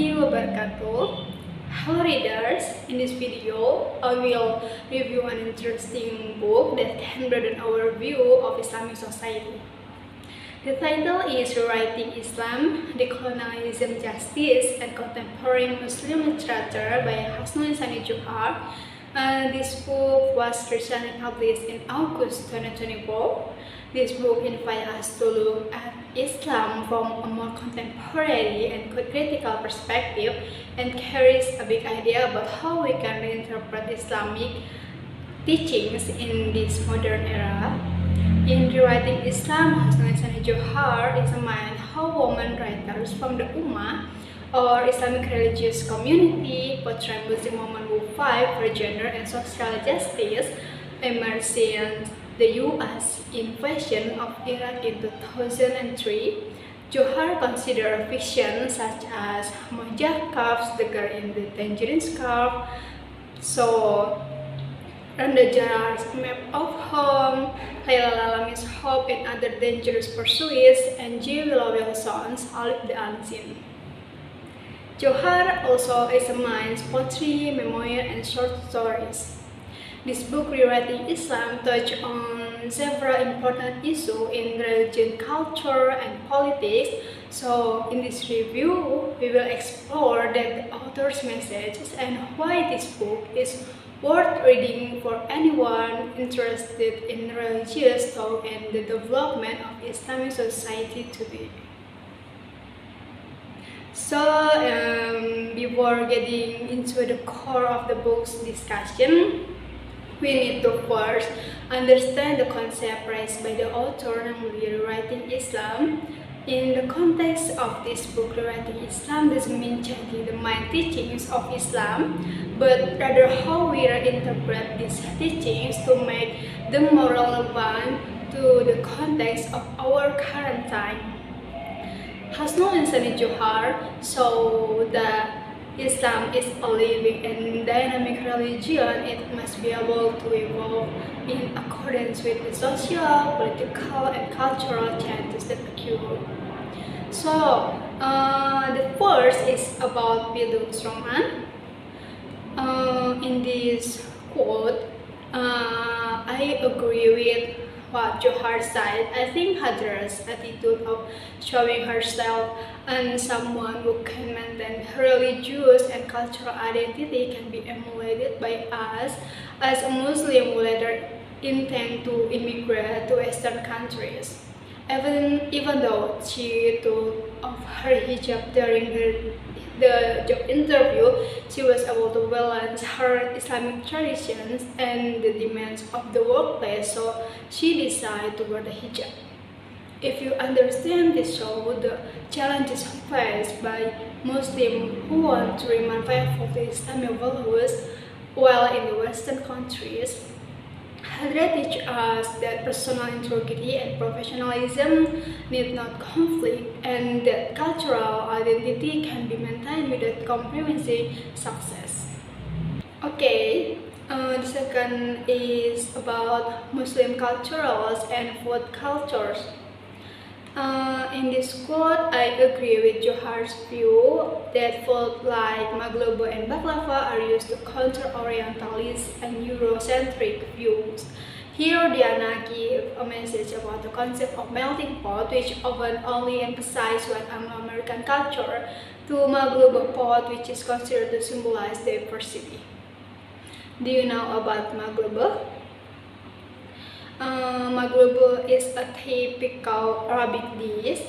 warahmatullahi wabarakatuh. Hello readers, in this video I will review an interesting book that can broaden our view of Islamic society. The title is Rewriting Islam, Decolonialism, Justice, and Contemporary Muslim Literature by Hasnul Insani Djohar. This book was recently published in August 2024. This book invites us to look at Islam from a more contemporary and critical perspective and carries a big idea about how we can reinterpret Islamic teachings in this modern era. In Rewriting Islam, Hasnul Insani Djohar examines how women writers from the Ummah or Islamic religious community portray Muslim women who fight for gender and social justice emerged since the U.S. invasion of Iraq in 2003. Djohar considered fiction such as Mojah Scarf, The Girl in the Tangerine Scarf, and the Jarrah's Map of Home, Layla Lalami's Hope and Other Dangerous Pursuits, and J. Willow Wilson's Olive the Unseen. Djohar also examines poetry, memoir, and short stories. This book, Rewriting Islam, touches on several important issues in religion, culture, and politics. So, in this review, we will explore the author's messages and why this book is worth reading for anyone interested in religious thought and the development of Islamic society today. So, before getting into the core of the book's discussion, we need to first understand the concept raised by the author, namely Rewriting Islam. In the context of this book, Rewriting Islam doesn't mean changing the main teachings of Islam, but rather how we reinterpret these teachings to make them more relevant to the context of our current time. Hasnul Insani Djohar showed that Islam is a living and dynamic religion. It must be able to evolve in accordance with the social, political, and cultural changes that occur. So, the first is about Bildungsroman. In this quote, I agree with what Djohar said. I think Hadra's attitude of showing herself and someone who can maintain her religious and cultural identity can be emulated by us as a Muslim who later intend to immigrate to Western countries. Even though she took off her hijab during the job interview, she was able to balance her Islamic traditions and the demands of the workplace, so she decided to wear the hijab. If you understand this show, the challenges faced by Muslims who want to remain faithful to Islamic values while in the Western countries, Hadra teaches us that personal integrity and professionalism need not conflict, and that cultural identity can be maintained without compromising success. Okay, the second is about Muslim cultures and food cultures. In this quote, I agree with Djohar's view that food like maglobo and baklava are used to counter Orientalist and Eurocentric views. Here, Diana gives a message about the concept of melting pot, which often only emphasizes white Anglo-American culture, to maglobo pot, which is considered to symbolize diversity. Do you know about maglobo? Maglobo is a typical Arabic dish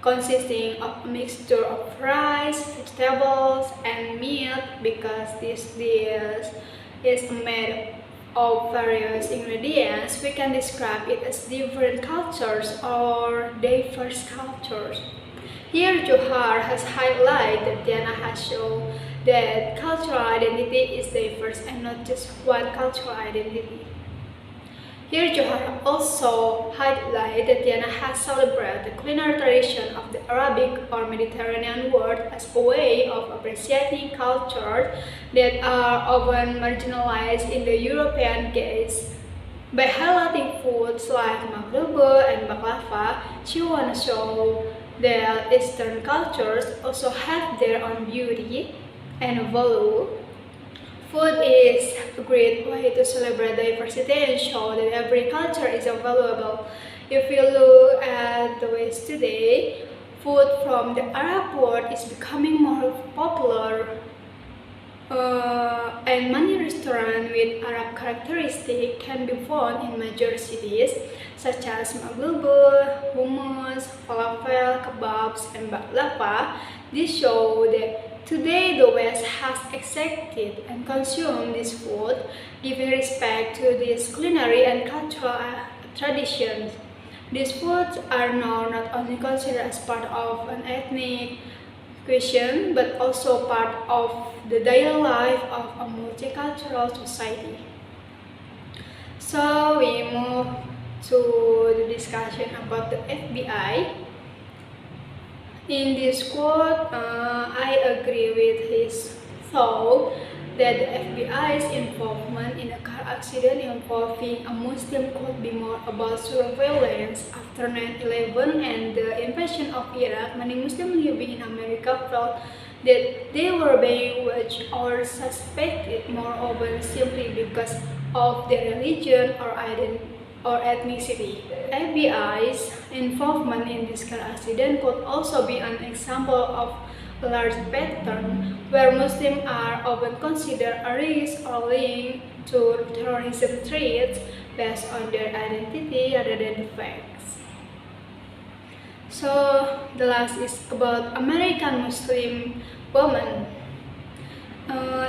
consisting of a mixture of rice, vegetables, and meat. Because this dish is made of various ingredients, we can describe it as different cultures or diverse cultures. Here, Djohar has highlighted that Diana has shown that cultural identity is diverse and not just one cultural identity. Here, Djohar also highlighted that Diana has celebrated the culinary tradition of the Arabic or Mediterranean world as a way of appreciating cultures that are often marginalized in the European gaze. By highlighting foods like maglobo and baklava, she wants to show that Eastern cultures also have their own beauty and value. Food is a great way to celebrate diversity and show that every culture is valuable. If you look at the West today, food from the Arab world is becoming more popular, and many restaurants with Arab characteristics can be found in major cities such as maglubur, hummus, falafel, kebabs, and baklava. This shows that today the West has accepted and consumed this food, giving respect to these culinary and cultural traditions. These foods are now not only considered as part of an ethnic cuisine, but also part of the daily life of a multicultural society. So we move to the discussion about the FBI. In this quote, I agree with his thought that the FBI's involvement in a car accident involving a Muslim could be more about surveillance. After 9/11 and the invasion of Iraq, many Muslims living in America felt that they were being watched or suspected more often simply because of their religion or ethnicity. FBI's involvement in this car accident could also be an example of a large pattern where Muslims are often considered a risk or linked to terrorism threats based on their identity rather than the facts. So the last is about American Muslim women.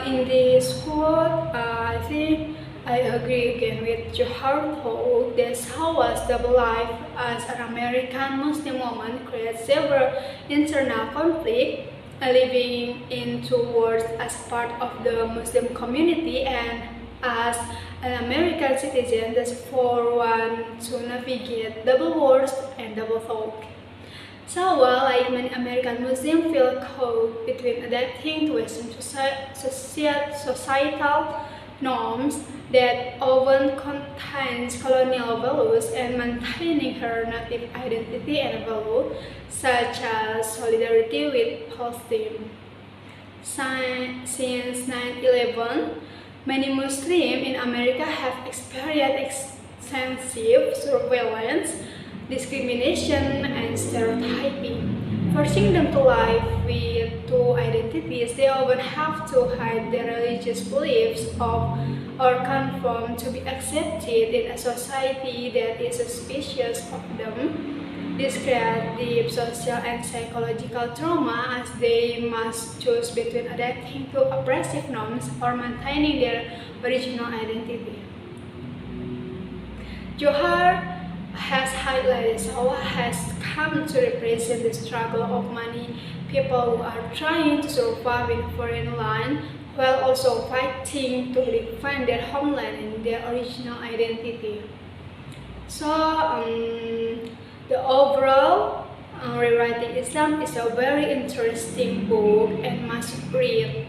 In this quote, I think I agree again with Djohar thought that Hawa's double life as an American Muslim woman creates several internal conflicts, living in two worlds as part of the Muslim community and as an American citizen. That's for one to navigate double worlds and double thought. Sawa, like many American Muslims, feel caught between adapting to Western societal norms that often contains colonial values and maintaining her native identity and value, such as solidarity with Palestine. Since 9/11, many Muslims in America have experienced extensive surveillance, discrimination, and stereotyping. Forcing them to live with two identities, they often have to hide their religious beliefs or conform to be accepted in a society that is suspicious of them. This creates deep social and psychological trauma as they must choose between adapting to oppressive norms or maintaining their original identity. Djohar has highlighted how has come to represent the struggle of many people who are trying to survive in a foreign land while also fighting to defend their homeland and their original identity. So, the overall Rewriting Islam is a very interesting book and must read,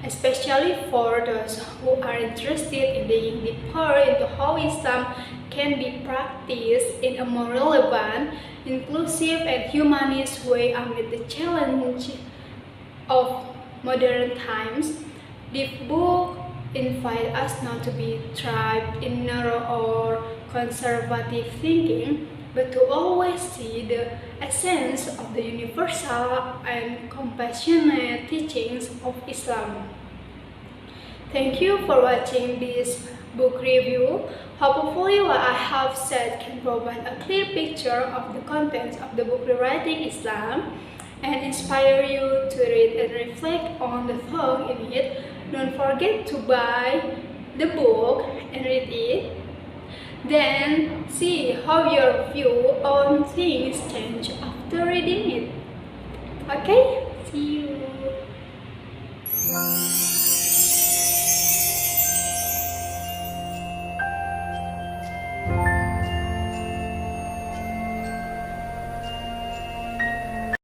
especially for those who are interested in digging deeper into how Islam can be practiced in a more relevant, inclusive, and humanist way amid the challenge of modern times. This book invites us not to be trapped in narrow or conservative thinking, but to always see the essence of the universal and compassionate teachings of Islam. Thank you for watching this book review. Hopefully what I have said can provide a clear picture of the contents of the book Rewriting Islam and inspire you to read and reflect on the thought in it. Don't forget to buy the book and read it. Then see how your view on things change after reading it. Okay? See you.